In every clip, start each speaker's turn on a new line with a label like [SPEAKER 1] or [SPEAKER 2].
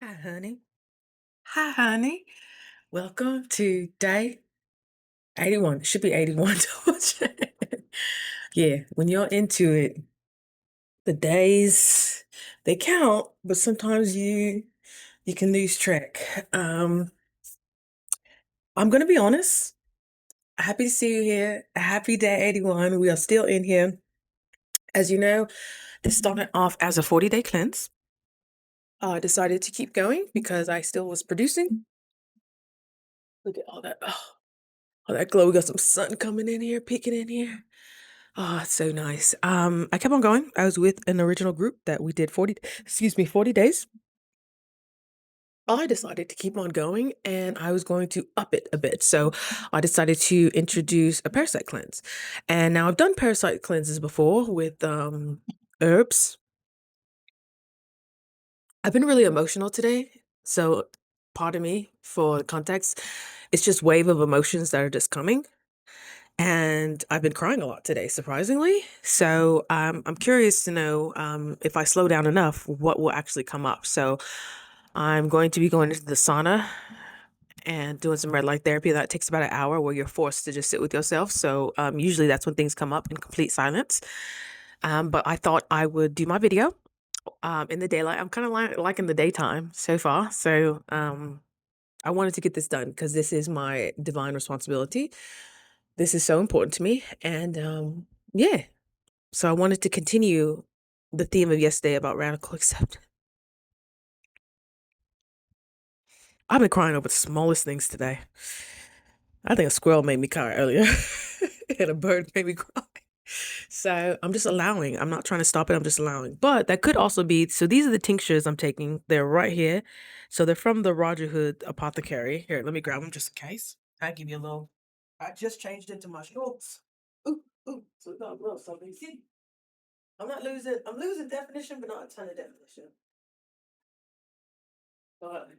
[SPEAKER 1] Hi, honey. Hi, honey. Welcome to day 81. It should be 81. Yeah, when you're into it, the days they count, but sometimes you can lose track. I'm gonna be honest. Happy to see you here. Happy day 81. We are still in here. As you know, this started off as a 40-day cleanse. I decided to keep going because I still was producing. Look at all that. Oh, that glow. We got some sun coming in here, peeking in here. Oh, it's so nice. I kept on going. I was with an original group that we did 40 days. I decided to keep on going and I was going to up it a bit. So I decided to introduce a parasite cleanse. And now I've done parasite cleanses before with herbs. I've been really emotional today. So pardon me for context. It's just wave of emotions that are just coming. And I've been crying a lot today, surprisingly. So I'm curious to know if I slow down enough, what will actually come up. So I'm going to be going into the sauna and doing some red light therapy. That takes about an hour where you're forced to just sit with yourself. So usually that's when things come up in complete silence. But I thought I would do my video in the daylight. I'm kind of liking the daytime so far. So I wanted to get this done because this is my divine responsibility. This is so important to me. And yeah, so I wanted to continue the theme of yesterday about radical acceptance. I've been crying over the smallest things today. I think a squirrel made me cry earlier, and a bird made me cry. So I'm just allowing. I'm not trying to stop it. I'm just allowing. But that could also be. So these are the tinctures I'm taking. They're right here. So they're from the Roger Hood Apothecary. Here, let me grab them just in case. I give you a little. I just changed into my shorts. Ooh, ooh. So we got a little something. See, I'm not losing. I'm losing definition, but not a ton of definition. But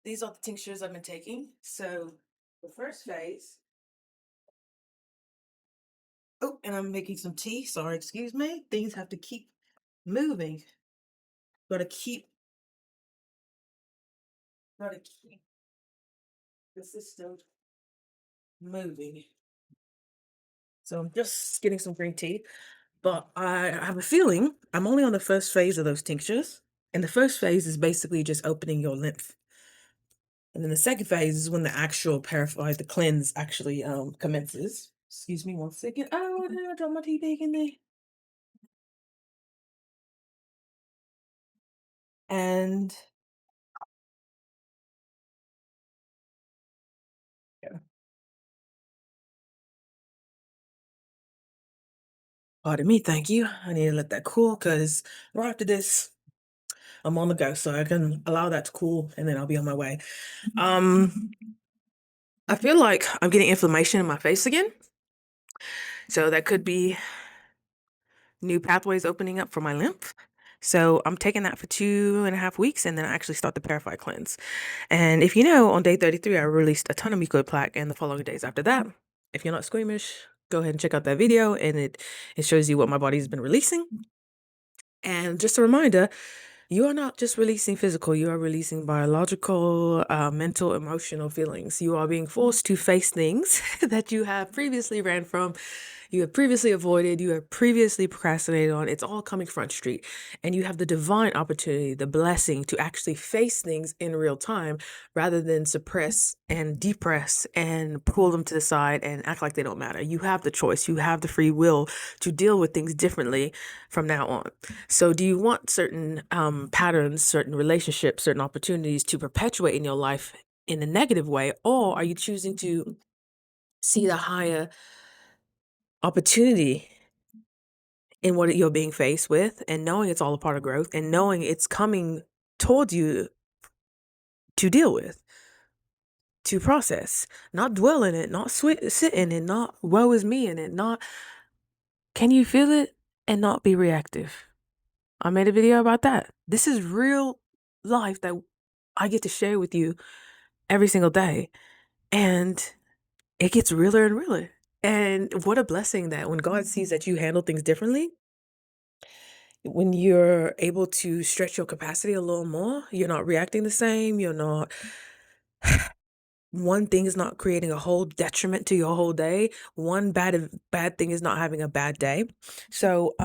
[SPEAKER 1] these are the tinctures I've been taking. So the first phase. Oh, and I'm making some tea. Sorry, excuse me. Things have to keep moving. Gotta keep the system moving. So I'm just getting some green tea. But I have a feeling I'm only on the first phase of those tinctures. And the first phase is basically just opening your lymph. And then the second phase is when the actual the cleanse actually commences. Excuse me 1 second. Oh, did I drop my tea bag in there? And yeah, pardon me, thank you. I need to let that cool because right after this, I'm on the go. So I can allow that to cool and then I'll be on my way. Um, I feel like I'm getting inflammation in my face again. So that could be new pathways opening up for my lymph. So I'm taking that for 2.5 weeks and then I actually start the Purify cleanse. And if you know, on day 33, I released a ton of mucoid plaque and the following days after that. If you're not squeamish, go ahead and check out that video and it shows you what my body's been releasing. And just a reminder, you are not just releasing physical, you are releasing biological, mental, emotional feelings. You are being forced to face things that you have previously ran from, you have previously avoided, you have previously procrastinated on. It's all coming front street. And you have the divine opportunity, the blessing to actually face things in real time rather than suppress and depress and pull them to the side and act like they don't matter. You have the choice, you have the free will to deal with things differently from now on. So, do you want certain patterns, certain relationships, certain opportunities to perpetuate in your life in a negative way, or are you choosing to see the higher opportunity in what you're being faced with and knowing it's all a part of growth and knowing it's coming towards you to deal with, to process, not dwell in it, not sit in it, not woe is me in it, not can you feel it and not be reactive. I made a video about that. This is real life that I get to share with you every single day. And it gets realer and realer. And what a blessing that when God sees that you handle things differently, when you're able to stretch your capacity a little more, you're not reacting the same. You're not, one thing is not creating a whole detriment to your whole day. One bad thing is not having a bad day. So,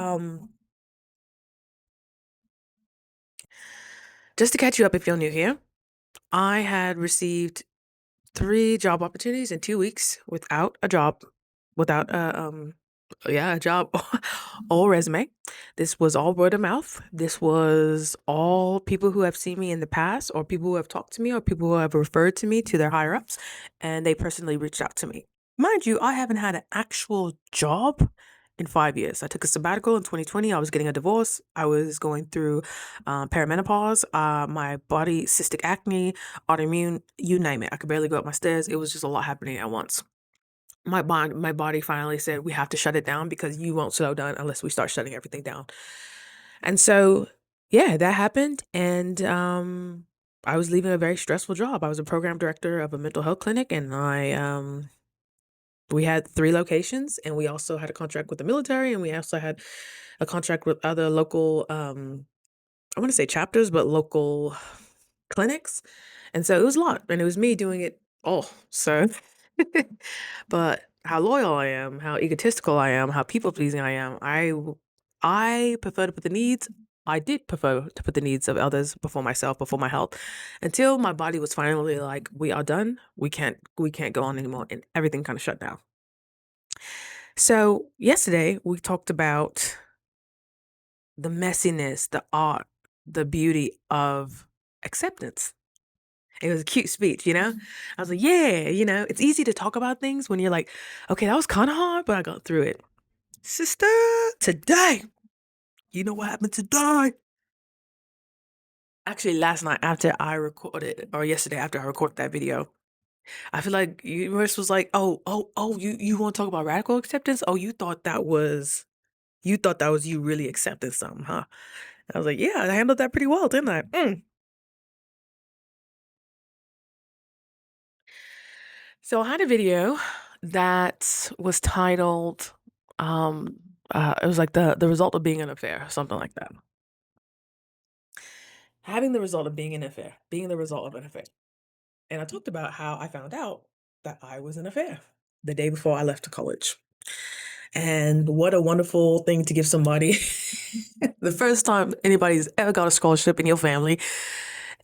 [SPEAKER 1] just to catch you up if you're new here, I had received 3 job opportunities in 2 weeks without a job, without a job or resume. This was all word of mouth. This was all people who have seen me in the past, or people who have talked to me, or people who have referred to me to their higher ups, and they personally reached out to me. Mind you, I haven't had an actual job in 5 years. I took a sabbatical in 2020. I was getting a divorce. I was going through perimenopause, my body, cystic acne, autoimmune, you name it. I could barely go up my stairs. It was just a lot happening at once. My body finally said, we have to shut it down because you won't slow down unless we start shutting everything down. And so, yeah, that happened. And I was leaving a very stressful job. I was a program director of a mental health clinic, and we had 3 locations, and we also had a contract with the military, and we also had a contract with other local, I want to say chapters, but local clinics. And so it was a lot, and it was me doing it all. So, but how loyal I am, how egotistical I am, how people pleasing I am, I prefer to put the needs. I did prefer to put the needs of others before myself, before my health, until my body was finally like, "We are done. We can't go on anymore," and everything kind of shut down. So yesterday we talked about the messiness, the art, the beauty of acceptance. It was a cute speech, you know? I was like, yeah, it's easy to talk about things when you're like, okay, that was kind of hard, but I got through it. Sister, today, you know what happened today? Actually, last night after I recorded, or yesterday after I recorded that video, I feel like universe was like, oh, you want to talk about radical acceptance? Oh, you thought that was you really accepting something, huh? I was like, yeah, I handled that pretty well, didn't I? So I had a video that was titled, um, it was like the result of being an affair, something like that. Having the result of being an affair, being the result of an affair. And I talked about how I found out that I was in an affair the day before I left to college. And what a wonderful thing to give somebody the first time anybody's ever got a scholarship in your family,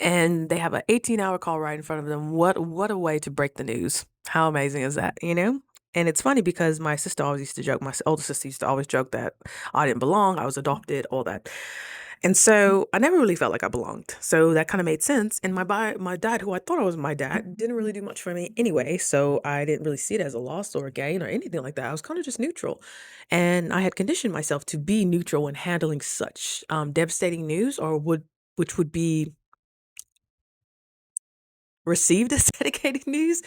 [SPEAKER 1] and they have an 18-hour call right in front of them. What a way to break the news. How amazing is that, you know? And it's funny because my sister always used to joke, my older sister used to always joke that I didn't belong, I was adopted, all that. And so I never really felt like I belonged. So that kind of made sense. And my dad, who I thought I was my dad, didn't really do much for me anyway. So I didn't really see it as a loss or a gain or anything like that. I was kind of just neutral. And I had conditioned myself to be neutral when handling such devastating news, which would be received as dedicated news.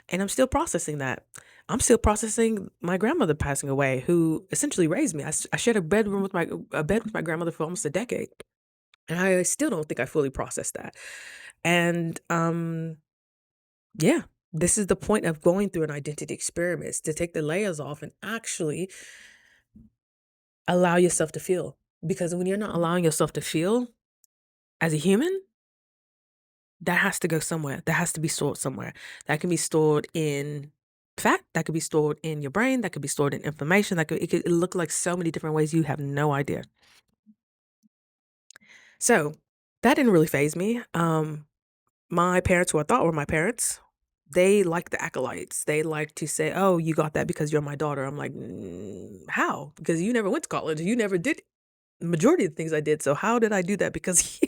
[SPEAKER 1] And I'm still processing that. I'm still processing my grandmother passing away, who essentially raised me. I shared a bed with my grandmother for almost a decade. And I still don't think I fully processed that. And yeah, this is the point of going through an identity experiment, is to take the layers off and actually allow yourself to feel. Because when you're not allowing yourself to feel as a human, that has to go somewhere. That has to be stored somewhere. That can be stored in fat. That could be stored in your brain. That could be stored in information. It could look like so many different ways you have no idea. So that didn't really faze me. My parents, who I thought were my parents, they like the acolytes. They like to say, "Oh, you got that because you're my daughter." I'm like, how? Because you never went to college. You never did the majority of the things I did. So how did I do that? Because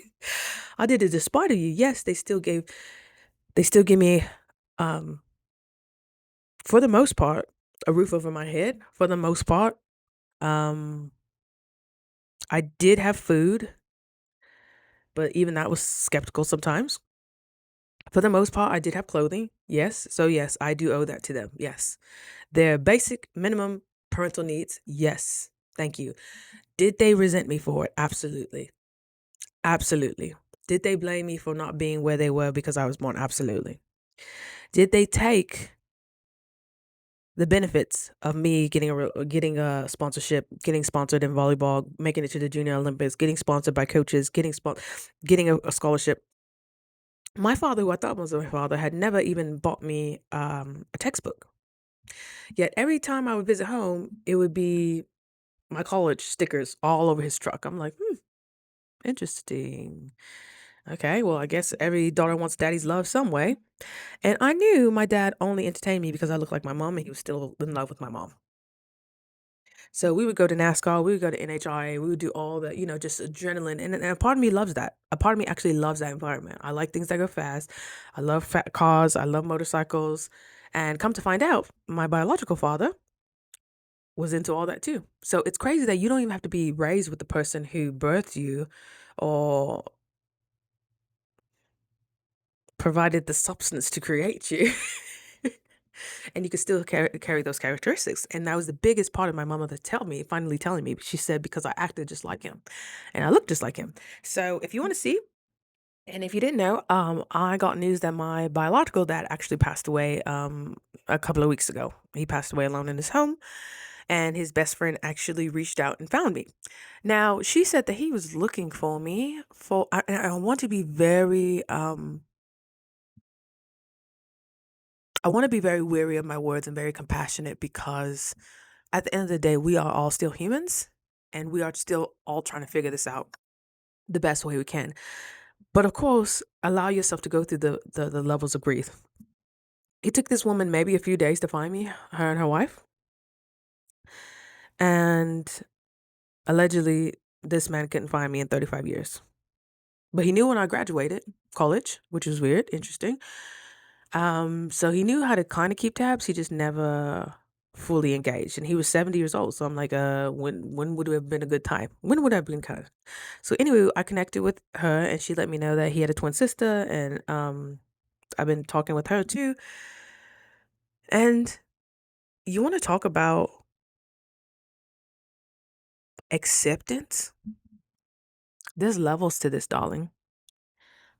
[SPEAKER 1] I did it despite of you. Yes, they still give me, um, for the most part, a roof over my head. For the most part, um, I did have food, but even that was skeptical sometimes. For the most part, I did have clothing. Yes. So yes, I do owe that to them. Yes. Their basic minimum parental needs. Yes. Thank you. Did they resent me for it? Absolutely. Absolutely. Did they blame me for not being where they were because I was born? Absolutely. Did they take the benefits of me getting a sponsorship, getting sponsored in volleyball, making it to the Junior Olympics, getting sponsored by coaches, getting a scholarship. My father, who I thought was my father, had never even bought me a textbook. Yet every time I would visit home, it would be my college stickers all over his truck. I'm like, interesting. Okay, well, I guess every daughter wants daddy's love some way. And I knew my dad only entertained me because I looked like my mom and he was still in love with my mom. So we would go to NASCAR, we would go to NHIA, we would do all the, just adrenaline. And a part of me loves that. A part of me actually loves that environment. I like things that go fast. I love fat cars. I love motorcycles. And come to find out, my biological father was into all that too. So it's crazy that you don't even have to be raised with the person who birthed you or provided the substance to create you. And you can still carry those characteristics. And that was the biggest part of my mama to finally telling me. She said, because I acted just like him and I looked just like him. So if you want to see, and if you didn't know, I got news that my biological dad actually passed away a couple of weeks ago. He passed away alone in his home, and his best friend actually reached out and found me. Now, she said that he was looking for me and I want to be very I want to be very wary of my words and very compassionate, because at the end of the day, we are all still humans and we are still all trying to figure this out the best way we can. But of course, allow yourself to go through the levels of grief. It took this woman maybe a few days to find me, her and her wife. And allegedly, this man couldn't find me in 35 years. But he knew when I graduated college, which was weird, interesting. So he knew how to kind of keep tabs. He just never fully engaged. And he was 70 years old. So I'm like, when would have been a good time? When would have been kind of? So anyway, I connected with her and she let me know that he had a twin sister, and I've been talking with her too. And you want to talk about acceptance? There's levels to this, darling.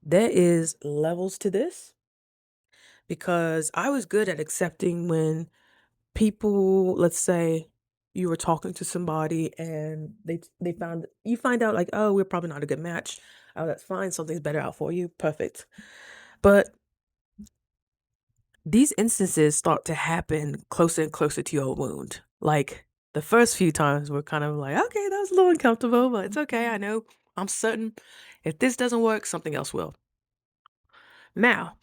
[SPEAKER 1] There is levels to this, because I was good at accepting when people, let's say you were talking to somebody and you find out like, oh, we're probably not a good match. Oh, that's fine. Something's better out for you. Perfect. But these instances start to happen closer and closer to your wound. Like the first few times we're kind of like, okay, that was a little uncomfortable, but it's okay. I know, I'm certain if this doesn't work, something else will. Now,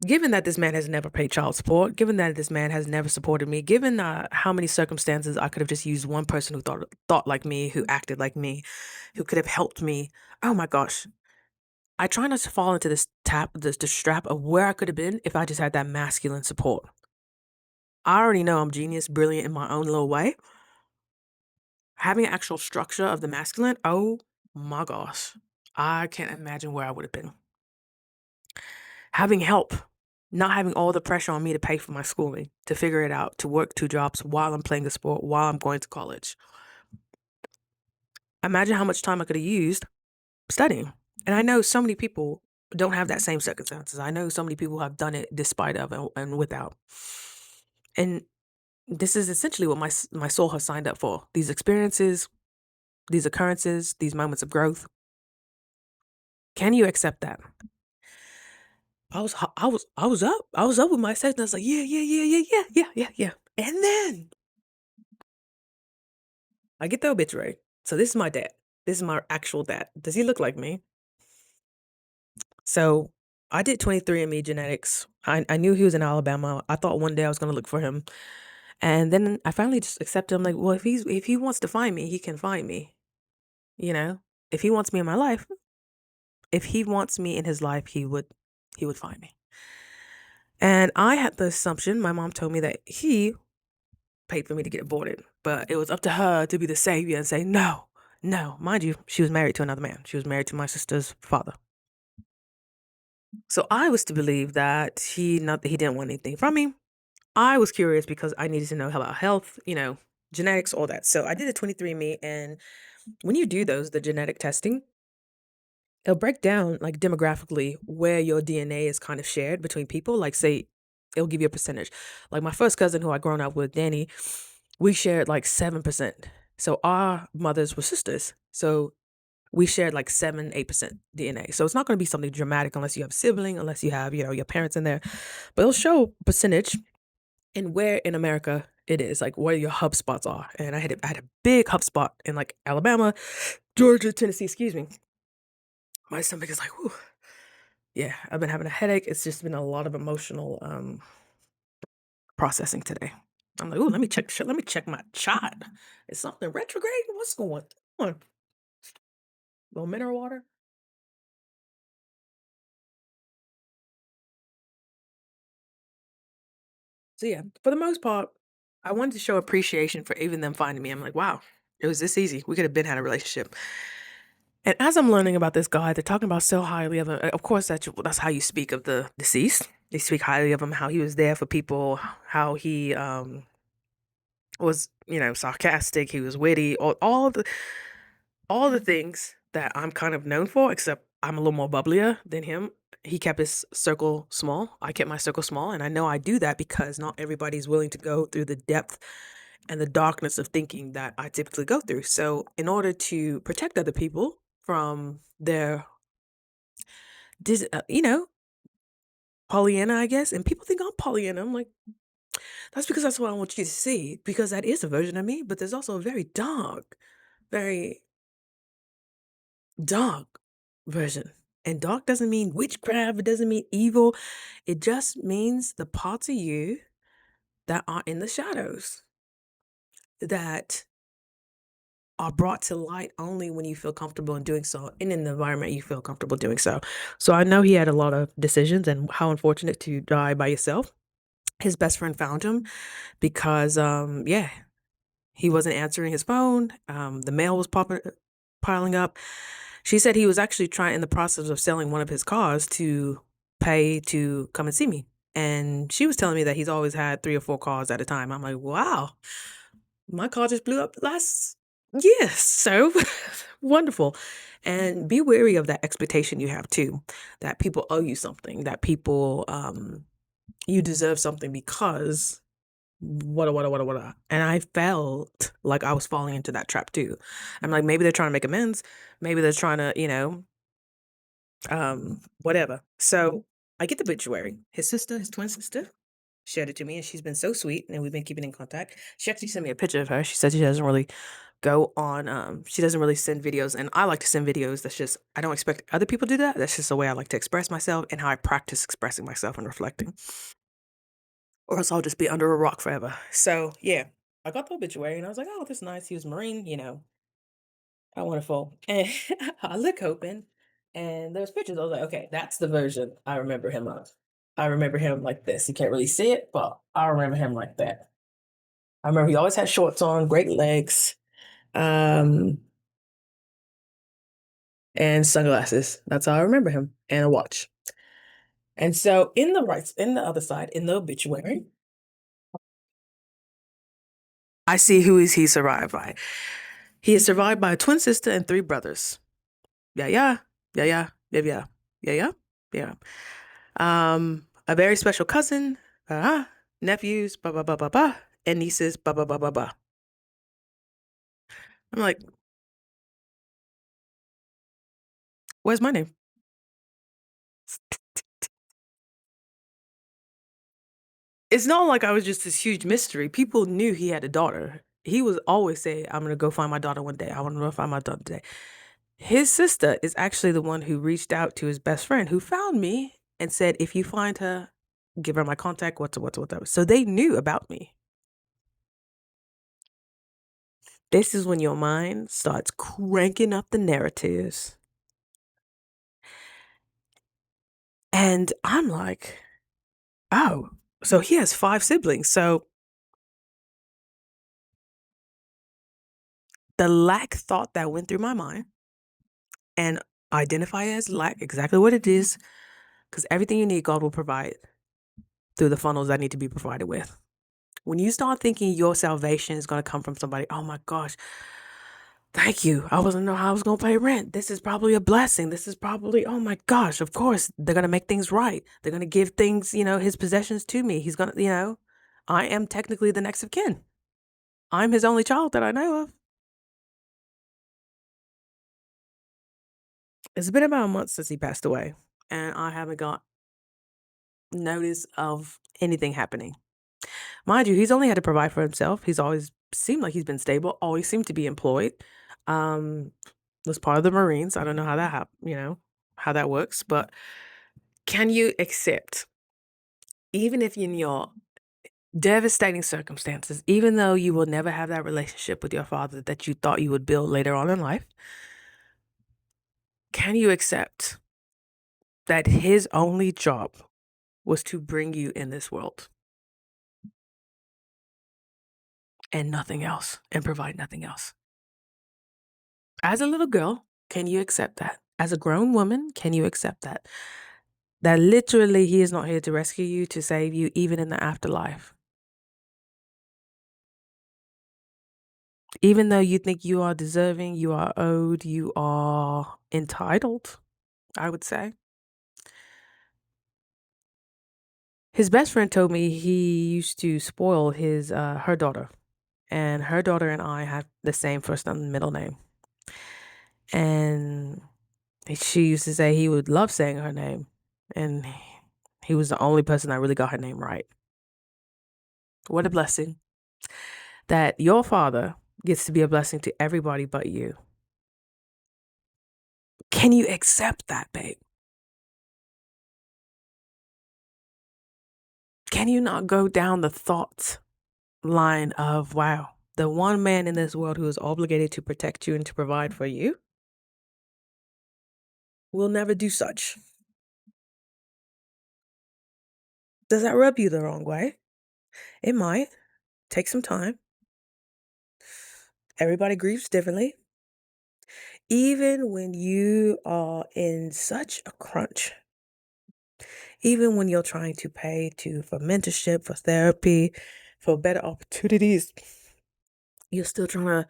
[SPEAKER 1] given that this man has never paid child support, given that this man has never supported me, given how many circumstances I could have just used one person who thought like me, who acted like me, who could have helped me. Oh my gosh. I try not to fall into this trap of where I could have been if I just had that masculine support. I already know I'm genius, brilliant in my own little way. Having an actual structure of the masculine, oh my gosh. I can't imagine where I would have been. Having help, not having all the pressure on me to pay for my schooling, to figure it out, to work 2 jobs while I'm playing a sport, while I'm going to college. Imagine how much time I could have used studying. And I know so many people don't have that same circumstances. I know so many people have done it despite of and without. And this is essentially what my soul has signed up for. These experiences, these occurrences, these moments of growth. Can you accept that? I was up with my sex, and I was like, yeah. And then I get the obituary. So this is my dad. This is my actual dad. Does he look like me? So I did 23andMe genetics. I knew he was in Alabama. I thought one day I was going to look for him. And then I finally just accepted him, like, well, if he wants to find me, he can find me. You know, if he wants me in my life, if he wants me in his life, he would find me. And I had the assumption, my mom told me, that he paid for me to get aborted, but it was up to her to be the savior and say, no. Mind you, she was married to another man. She was married to my sister's father. So I was to believe that not that he didn't want anything from me. I was curious because I needed to know about health, genetics, all that. So I did a 23andMe, and when you do the genetic testing, it'll break down like demographically where your DNA is kind of shared between people. Like say it'll give you a percentage. Like my first cousin who I grown up with, Danny, we shared like 7%. So our mothers were sisters. So we shared like 7, 8% DNA. So it's not going to be something dramatic unless you have a sibling, unless you have, your parents in there. But it'll show percentage and where in America it is, like where your hub spots are. And I had a big hub spot in like Alabama, Georgia, Tennessee, excuse me. My stomach is like, whew. Yeah, I've been having a headache. It's just been a lot of emotional processing today. I'm like, ooh, let me check my chart. Is something retrograde? What's going on? A little mineral water. So yeah, for the most part, I wanted to show appreciation for even them finding me. I'm like, wow, it was this easy. We could have been had a relationship. And as I'm learning about this guy, they're talking about so highly of him. Of course, that's how you speak of the deceased. They speak highly of him, how he was there for people, how he was, sarcastic, he was witty, all the things that I'm kind of known for, except I'm a little more bubblier than him. He kept his circle small. I kept my circle small. And I know I do that because not everybody's willing to go through the depth and the darkness of thinking that I typically go through. So, in order to protect other people from their, Pollyanna, I guess, and people think I'm Pollyanna. I'm like, that's because that's what I want you to see, because that is a version of me, but there's also a very dark version. And dark doesn't mean witchcraft, it doesn't mean evil. It just means the parts of you that are in the shadows, that are brought to light only when you feel comfortable in doing so, and in the environment you feel comfortable doing so. So I know he had a lot of decisions, and how unfortunate to die by yourself. His best friend found him because, yeah, he wasn't answering his phone. The mail was piling up. She said he was actually trying in the process of selling one of his cars to pay to come and see me. And she was telling me that he's always had 3 or 4 cars at a time. I'm like, wow, my car just blew up last year. So wonderful. And be wary of that expectation you have too, that people owe you something, that people, you deserve something because what. And I felt like I was falling into that trap too. I'm like, maybe they're trying to make amends. Maybe they're trying to, whatever. So I get the obituary. His twin sister, shared it to me, and she's been so sweet, and we've been keeping in contact. She actually sent me a picture of her. She said she doesn't really go on, she doesn't really send videos, and I like to send videos. That's just, I don't expect other people to do that. That's just the way I like to express myself and how I practice expressing myself and reflecting. Or else I'll just be under a rock forever. So yeah, I got the obituary and I was like, oh, this is nice. He was Marine, how wonderful. And I look open and there's pictures. I was like, okay, that's the version I remember him of. I remember him like this. You can't really see it, but I remember him like that. I remember he always had shorts on, great legs, um, and sunglasses. That's how I remember him, and a watch. And so in the other side, in the obituary, I see who is he survived by. He is survived by a twin sister and 3 brothers. Yeah, yeah, yeah, yeah, yeah, yeah, yeah, yeah, yeah. A very special cousin, nephews, ba ba ba ba ba, and nieces, ba ba ba ba ba. I'm like, where's my name? It's not like I was just this huge mystery. People knew he had a daughter. He was always say, "I'm gonna go find my daughter one day. I want to go find my daughter today." His sister is actually the one who reached out to his best friend, who found me and said, "If you find her, give her my contact. Whatever." So they knew about me. This is when your mind starts cranking up the narratives. And I'm like, oh, so he has 5 siblings. So the lack thought that went through my mind, and identify as lack exactly what it is, because everything you need, God will provide through the funnels that need to be provided with. When you start thinking your salvation is going to come from somebody, oh my gosh, Thank you. I wasn't know how I was gonna pay rent. This is probably a blessing. This is probably, oh my gosh, of course, they're gonna make things right. They're gonna give things, his possessions to me. He's gonna, I am technically the next of kin. I'm his only child that I know of. It's been about a month since he passed away, and I haven't got notice of anything happening. Mind you, he's only had to provide for himself. He's always seemed like he's been stable, always seemed to be employed. Um, was part of the Marines. I don't know how that how that works, but can you accept, even if in your devastating circumstances, even though you will never have that relationship with your father that you thought you would build later on in life, can you accept that his only job was to bring you in this world and nothing else and provide nothing else? As a little girl, can you accept that? As a grown woman, can you accept that? That literally he is not here to rescue you, to save you, even in the afterlife. Even though you think you are deserving, you are owed, you are entitled, I would say. His best friend told me he used to spoil her daughter, and her daughter and I have the same first and middle name. And she used to say he would love saying her name, and he was the only person that really got her name right. What a blessing that your father gets to be a blessing to everybody but you. Can you accept that, babe? Can you not go down the thought line of, wow, the one man in this world who is obligated to protect you and to provide for you will never do such? Does that rub you the wrong way? It might. Take some time. Everybody grieves differently. Even when you are in such a crunch, even when you're trying to pay for mentorship, for therapy, for better opportunities, you're still trying to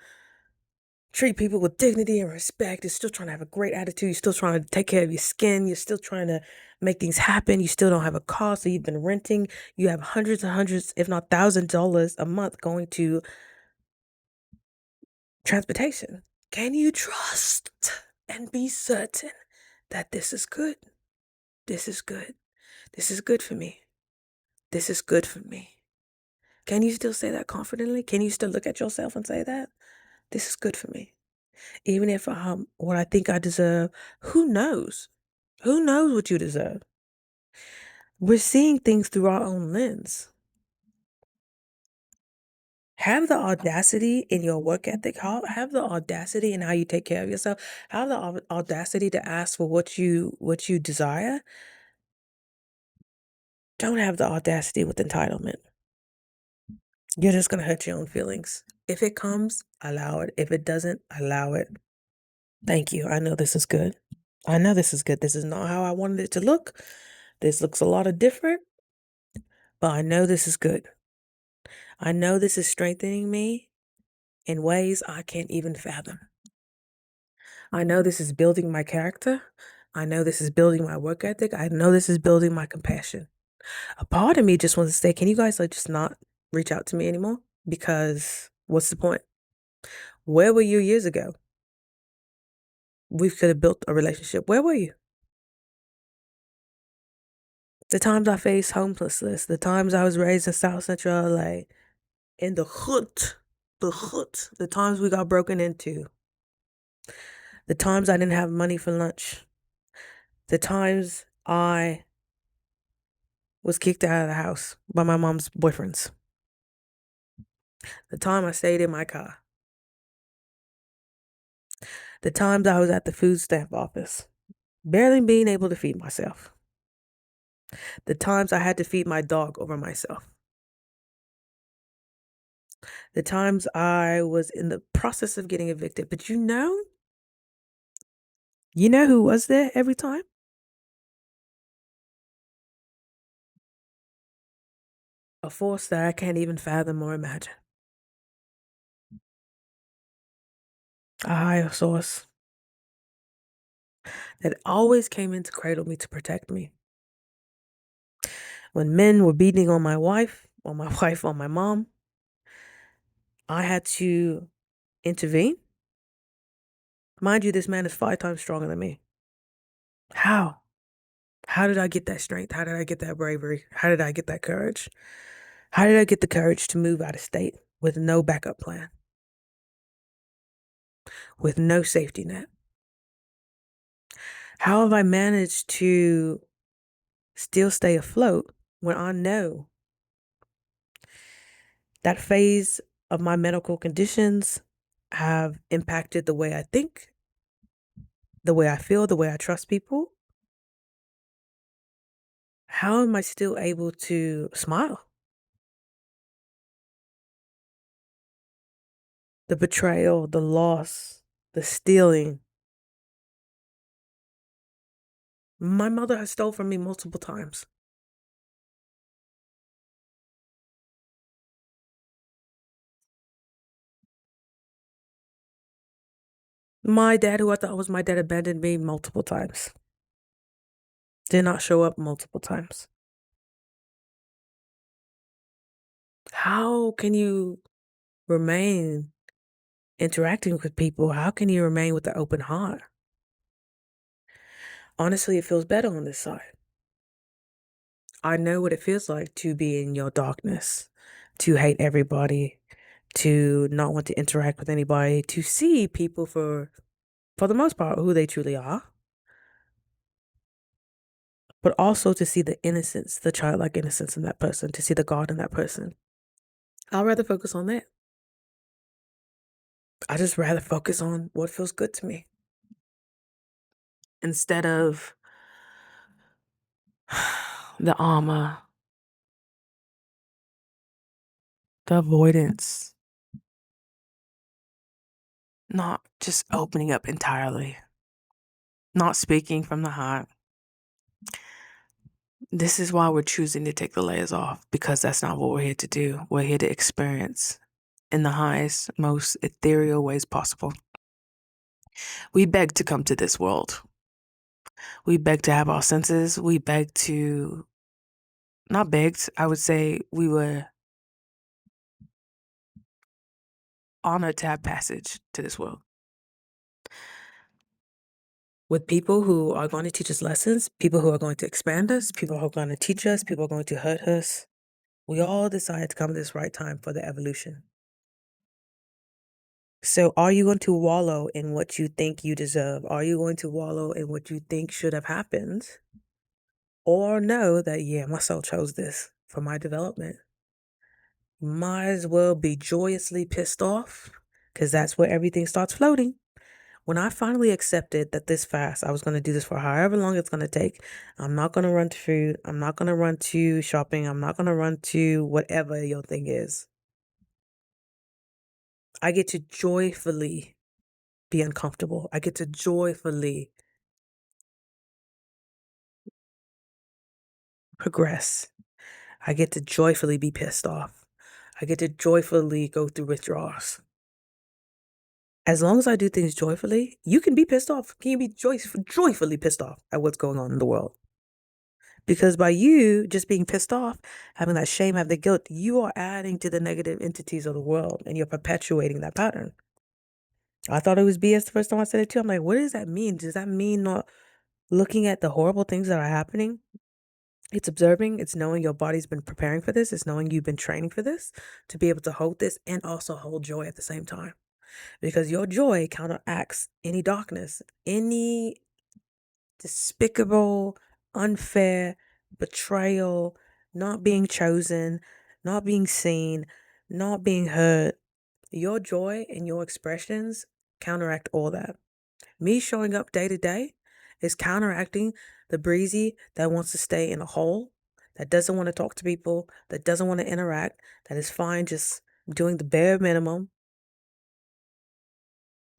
[SPEAKER 1] treat people with dignity and respect. You're still trying to have a great attitude. You're still trying to take care of your skin. You're still trying to make things happen. You still don't have a car, so you've been renting. You have hundreds and hundreds, if not $1,000 a month going to transportation. Can you trust and be certain that this is good? This is good. This is good for me. This is good for me. Can you still say that confidently? Can you still look at yourself and say that? This is good for me. Even if what I think I deserve, who knows? Who knows what you deserve? We're seeing things through our own lens. Have the audacity in your work ethic. Have the audacity in how you take care of yourself. Have the audacity to ask for what you desire. Don't have the audacity with entitlement. You're just gonna hurt your own feelings. If it comes, allow it. If it doesn't, allow it. Thank you. I know this is good. I know this is good. This is not how I wanted it to look. This looks a lot of different, but I know this is good. I know this is strengthening me in ways I can't even fathom. I know this is building my character. I know this is building my work ethic. I know this is building my compassion. A part of me just wants to say, can you guys just not reach out to me anymore? Because what's the point? Where were you years ago? We could have built a relationship. Where were you? The times I faced homelessness, the times I was raised in South Central LA, in the times we got broken into, the times I didn't have money for lunch, the times I was kicked out of the house by my mom's boyfriends, the time I stayed in my car, the times I was at the food stamp office, barely being able to feed myself, the times I had to feed my dog over myself, the times I was in the process of getting evicted. But you know who was there every time? A force that I can't even fathom or imagine. a higher source that always came in to cradle me, to protect me. When men were beating on my wife, on my mom, I had to intervene. Mind you, this man is 5 times stronger than me. How? How did I get that strength? How did I get that bravery? How did I get that courage? How did I get the courage to move out of state with no backup plan, with no safety net? How have I managed to still stay afloat when I know that phase of my medical conditions have impacted the way I think, the way I feel, the way I trust people? How am I still able to smile? The betrayal, the loss, the stealing. My mother has stole from me multiple times. My dad, who I thought was my dad, abandoned me multiple times. Did not show up multiple times. How can you remain interacting with people? How can you remain with an open heart? Honestly, it feels better on this side. I know what it feels like to be in your darkness, to hate everybody, to not want to interact with anybody, to see people for the most part, who they truly are, but also to see the innocence, the childlike innocence in that person, to see the God in that person. I'd rather focus on that. I just rather focus on what feels good to me instead of the armor, the avoidance, not just opening up entirely, not speaking from the heart. This is why we're choosing to take the layers off, because that's not what we're here to do. We're here to experience in the highest, most ethereal ways possible. We beg to come to this world. We beg to have our senses. We beg to, not begged, I would say we were honored to have passage to this world with people who are going to teach us lessons, people who are going to expand us, people who are going to teach us, people who are going to hurt us. We all decided to come at this right time for the evolution. So are you going to wallow in what you think you deserve? Are you going to wallow in what you think should have happened? Or know that, yeah, my soul chose this for my development? Might as well be joyously pissed off, because that's where everything starts floating. When I finally accepted that this fast, I was going to do this for however long it's going to take. I'm not going to run to food. I'm not going to run to shopping. I'm not going to run to whatever your thing is. I get to joyfully be uncomfortable. I get to joyfully progress. I get to joyfully be pissed off. I get to joyfully go through withdrawals. As long as I do things joyfully, you can be pissed off. Can you be joyfully pissed off at what's going on in the world? Because by you just being pissed off, having that shame, having the guilt, you are adding to the negative entities of the world and you're perpetuating that pattern. I thought it was BS the first time I said it too. I'm like, what does that mean? Does that mean not looking at the horrible things that are happening? It's observing, it's knowing your body's been preparing for this, it's knowing you've been training for this to be able to hold this and also hold joy at the same time. Because your joy counteracts any darkness, any despicable, unfair betrayal, not being chosen, not being seen, not being heard. Your joy and your expressions counteract all that. Me showing up day to day is counteracting the breezy that wants to stay in a hole, that doesn't want to talk to people, that doesn't want to interact, that is fine just doing the bare minimum.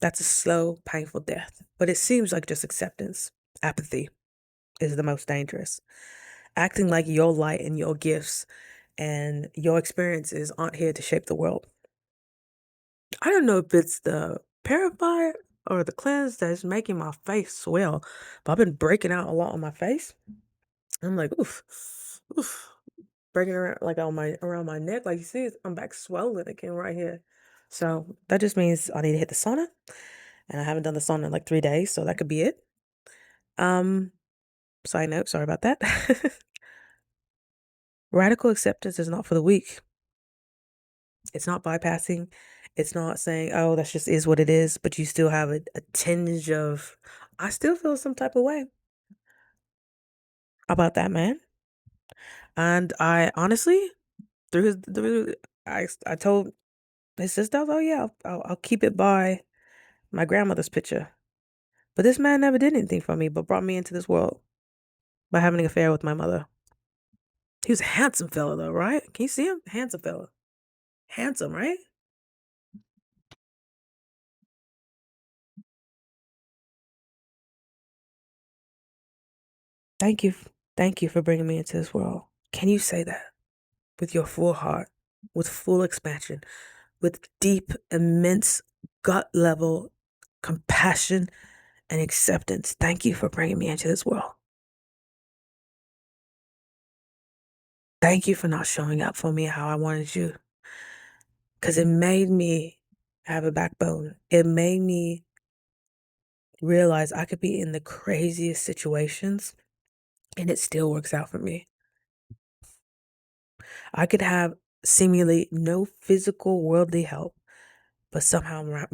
[SPEAKER 1] That's a slow, painful death. But it seems like just acceptance. Apathy is the most dangerous. Acting like your light and your gifts and your experiences aren't here to shape the world. I don't know if it's the purifier or the cleanse that's making my face swell. But I've been breaking out a lot on my face. I'm like, oof, oof, breaking around like on my around my neck. Like you see, I'm back swollen again right here. So that just means I need to hit the sauna, and I haven't done the sauna in like 3 days, so that could be it. Um, Side note, sorry about that. Radical acceptance is not for the weak. It's not bypassing. It's not saying, oh, that's just is what it is, but you still have a tinge of, I still feel some type of way about that man. And I honestly, I told his sister, I was, oh yeah, I'll keep it by my grandmother's picture. But this man never did anything for me, but brought me into this world by having an affair with my mother. He was a handsome fella though, right? Can you see him? Handsome fella. Handsome, right? Thank you. Thank you for bringing me into this world. Can you say that with your full heart, with full expansion, with deep, immense gut level compassion and acceptance? Thank you for bringing me into this world. Thank you for not showing up for me how I wanted you. Because it made me have a backbone. It made me realize I could be in the craziest situations and it still works out for me. I could have seemingly no physical worldly help, but somehow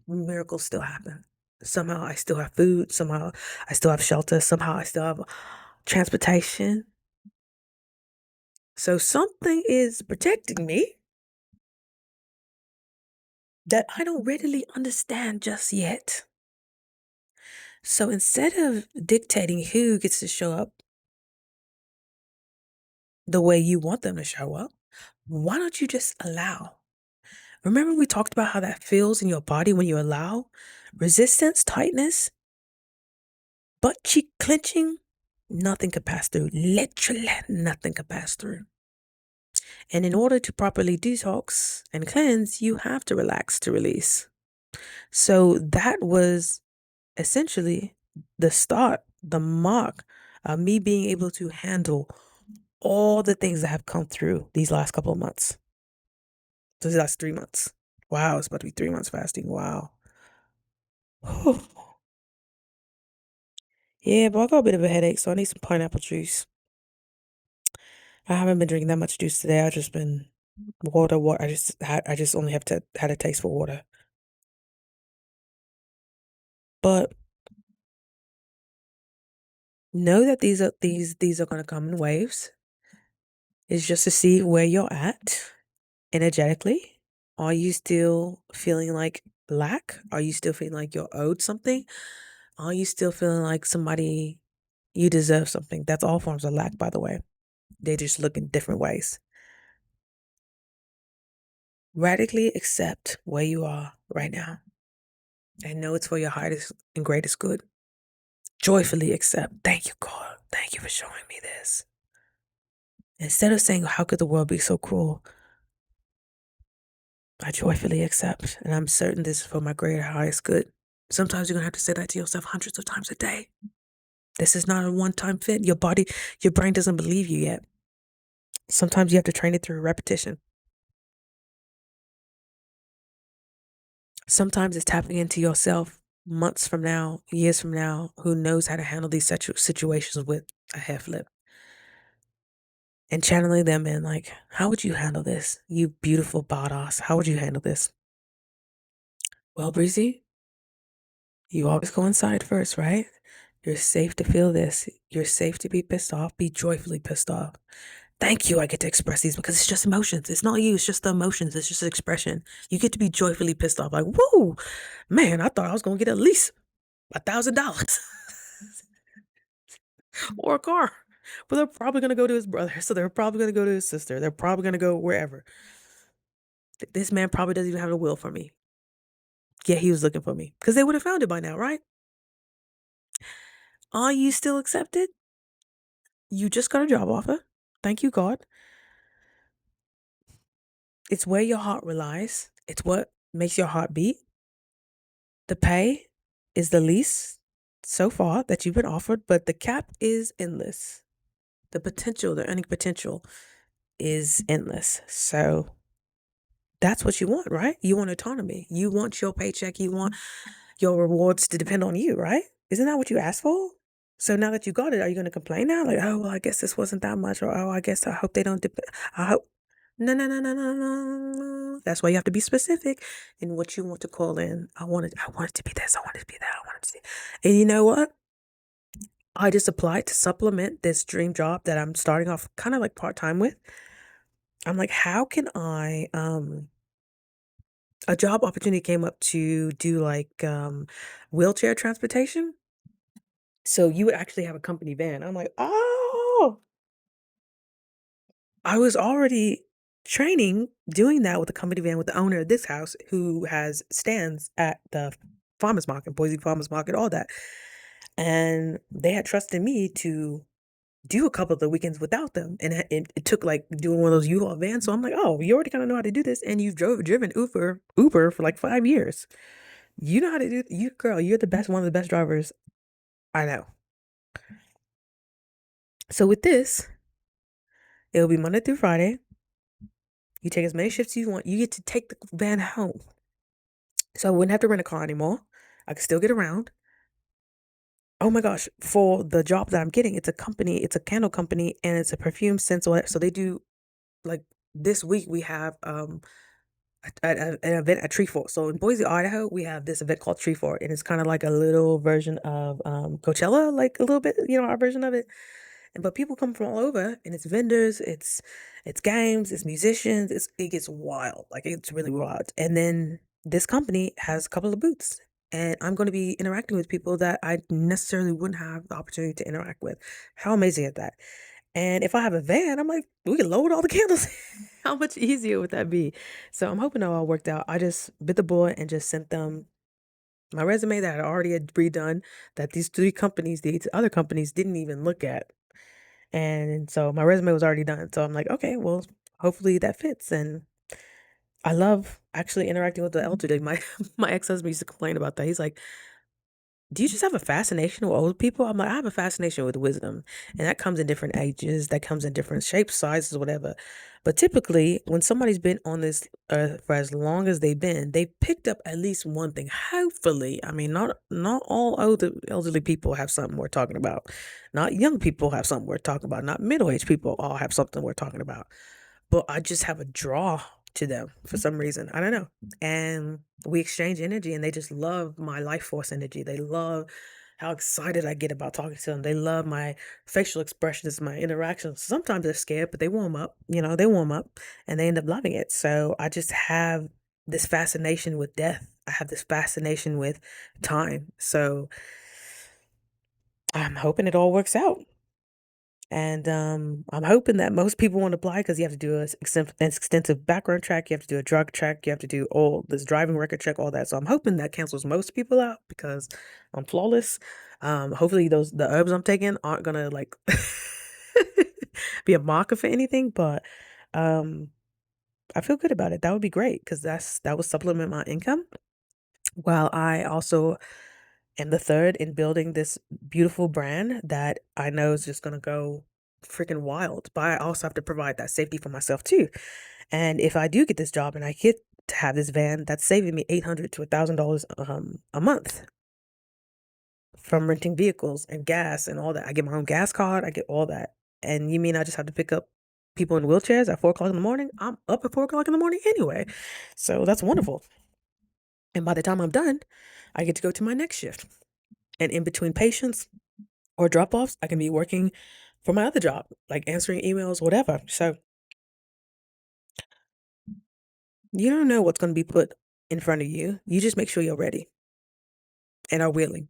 [SPEAKER 1] miracles still happen. Somehow I still have food. Somehow I still have shelter. Somehow I still have transportation. So something is protecting me that I don't readily understand just yet. So instead of dictating who gets to show up the way you want them to show up, why don't you just allow? Remember we talked about how that feels in your body when you allow? Resistance, tightness, butt cheek clenching, nothing can pass through. Literally nothing can pass through. And in order to properly detox and cleanse, you have to relax to release. So that was essentially the start, the mark of me being able to handle all the things that have come through these last couple of months. These last 3 months. Wow, it's about to be 3 months fasting. Wow. Yeah, but I got a bit of a headache, so I need some pineapple juice. I haven't been drinking that much juice today. I've just been water. What I just only have to had a taste for water. But know that these are gonna come in waves. It's just to see where you're at energetically. Are you still feeling like lack? Are you still feeling like you're owed something? Are you still feeling like somebody you deserve something? That's all forms of lack, by the way. They just look in different ways. Radically accept where you are right now and know it's for your highest and greatest good. Joyfully accept. Thank you, God. Thank you for showing me this. Instead of saying, how could the world be so cruel? I joyfully accept, and I'm certain this is for my greater highest good. Sometimes you're going to have to say that to yourself hundreds of times a day. This is not a one-time fit. Your body, your brain doesn't believe you yet. Sometimes you have to train it through repetition. Sometimes it's tapping into yourself months from now, years from now, who knows how to handle these situations with a head flip. And channeling them in like, how would you handle this? You beautiful badass. How would you handle this? Well, Breezy, you always go inside first, right? You're safe to feel this. You're safe to be pissed off. Be joyfully pissed off. Thank you. I get to express these because it's just emotions. It's not you. It's just the emotions. It's just expression. You get to be joyfully pissed off. Like, whoa, man, I thought I was going to get at least $1,000 or a car. But they're probably going to go to his brother. So they're probably going to go to his sister. They're probably going to go wherever. This man probably doesn't even have a will for me. Yeah, he was looking for me because they would have found it by now, right? Are you still accepted? You just got a job offer. Thank you, God. It's where your heart relies. It's what makes your heart beat. The pay is the least so far that you've been offered, but the cap is endless. The potential, the earning potential is endless. So that's what you want, right? You want autonomy. You want your paycheck. You want your rewards to depend on you, right? Isn't that what you asked for? So now that you got it, are you going to complain now? Like, oh, well, I guess this wasn't that much, or oh, I guess I hope they don't depend. I hope. No, no, no, no, no, no. That's why you have to be specific in what you want to call in. I want it to be this. I want it to be that. I want it to be. And you know what? I just applied to supplement this dream job that I'm starting off kind of like part time with. I'm like, how can I a job opportunity came up to do like wheelchair transportation. So you would actually have a company van. I'm like, oh, I was already training doing that with the company van with the owner of this house who has stands at the farmers market, Boise Farmers Market, all that. And they had trusted me to do a couple of the weekends without them. And it took like doing one of those U-Haul vans. So I'm like, oh, you already kind of know how to do this. And you've driven Uber for like 5 years. You know how to do you girl, you're the best one of the best drivers I know. So with this, it'll be Monday through Friday. You take as many shifts as you want. You get to take the van home. So I wouldn't have to rent a car anymore. I could still get around. Oh my gosh, for the job that I'm getting, it's a company, it's a candle company, and it's a perfume scent. So they do like this week we have an event at Treefort. So in Boise, Idaho, we have this event called Treefort, and it's kind of like a little version of Coachella, like a little bit, our version of it. But people come from all over, and it's vendors, it's games, it's musicians, it gets wild, like it's really wild. And then this company has a couple of booths, and I'm going to be interacting with people that I necessarily wouldn't have the opportunity to interact with. How amazing is that? And if I have a van, I'm like, we can load all the candles. How much easier would that be? So I'm hoping it all worked out. I just bit the bullet and just sent them my resume that I already had redone, that these other companies didn't even look at. And so my resume was already done. So I'm like, okay, well, hopefully that fits. And I love actually interacting with the elderly. My ex-husband used to complain about that. He's like, do you just have a fascination with old people? I'm like, I have a fascination with wisdom. And that comes in different ages, that comes in different shapes, sizes, whatever. But typically, when somebody's been on this earth for as long as they've been, they picked up at least one thing. Hopefully, I mean, not all elderly people have something we're talking about. Not young people have something we're talking about. Not middle-aged people all have something we're talking about. But I just have a draw to them for some reason. I don't know. And we exchange energy, and they just love my life force energy. They love how excited I get about talking to them. They love my facial expressions, my interactions. Sometimes they're scared, but they warm up. They warm up and they end up loving it. So I just have this fascination with death. I have this fascination with time. So I'm hoping it all works out. And I'm hoping that most people want to apply because you have to do an extensive background check, you have to do a drug check, you have to do all this driving record check, all that. So I'm hoping that cancels most people out because I'm flawless. Hopefully the herbs I'm taking aren't gonna like be a marker for anything, but um, I feel good about it. That would be great because that would supplement my income while I also am the third in building this beautiful brand that I know is just gonna go freaking wild. But I also have to provide that safety for myself too. And if I do get this job and I get to have this van, that's saving me $800 to $1,000 a month from renting vehicles and gas and all that. I get my own gas card, I get all that. And you mean I just have to pick up people in wheelchairs at 4 o'clock in the morning? I'm up at 4 o'clock in the morning anyway. So that's wonderful. And by the time I'm done, I get to go to my next shift. And in between patients or drop offs, I can be working for my other job, like answering emails, whatever. So you don't know what's going to be put in front of you. You just make sure you're ready and are willing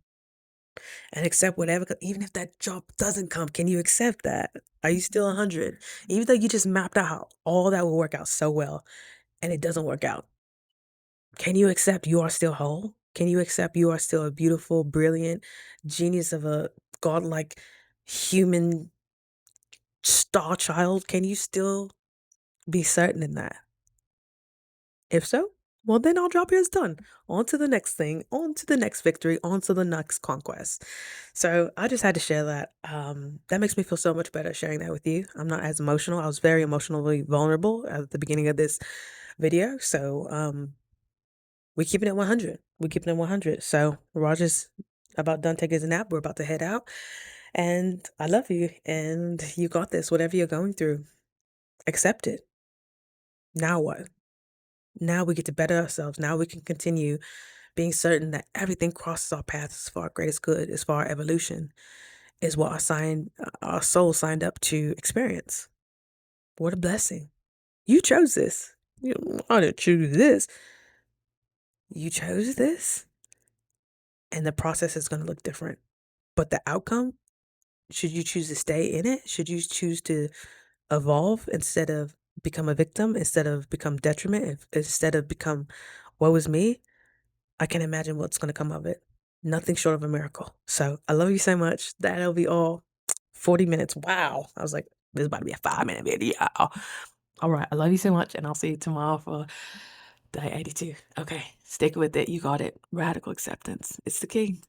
[SPEAKER 1] and accept whatever. Even if that job doesn't come, can you accept that? Are you still 100? Even though you just mapped out how all that will work out so well and it doesn't work out, can you accept you are still whole? Can you accept you are still a beautiful, brilliant genius of a godlike human star child? Can you still be certain in that? If so, Well, then I'll drop yours done. On to the next thing, on to the next victory, on to the next conquest. So I just had to share that. That makes me feel so much better sharing that with you. I'm not as emotional. I was very emotionally vulnerable at the beginning of this video. So we keeping it 100. We keeping it 100. So Roger's about done taking his nap. We're about to head out. And I love you. And you got this. Whatever you're going through, accept it. Now what? Now we get to better ourselves. Now we can continue being certain that everything crosses our paths for our greatest good, is for our evolution, is what our soul signed up to experience. What a blessing. You chose this. I didn't choose this. You chose this, and the process is going to look different. But the outcome, should you choose to stay in it? Should you choose to evolve instead of become a victim, instead of become detriment, instead of become woe is me? I can't imagine what's going to come of it. Nothing short of a miracle. So I love you so much. That'll be all. 40 minutes. Wow. I was like, this is about to be a 5-minute video. All right. I love you so much. And I'll see you tomorrow for day 82. Okay. Stick with it. You got it. Radical acceptance. It's the key.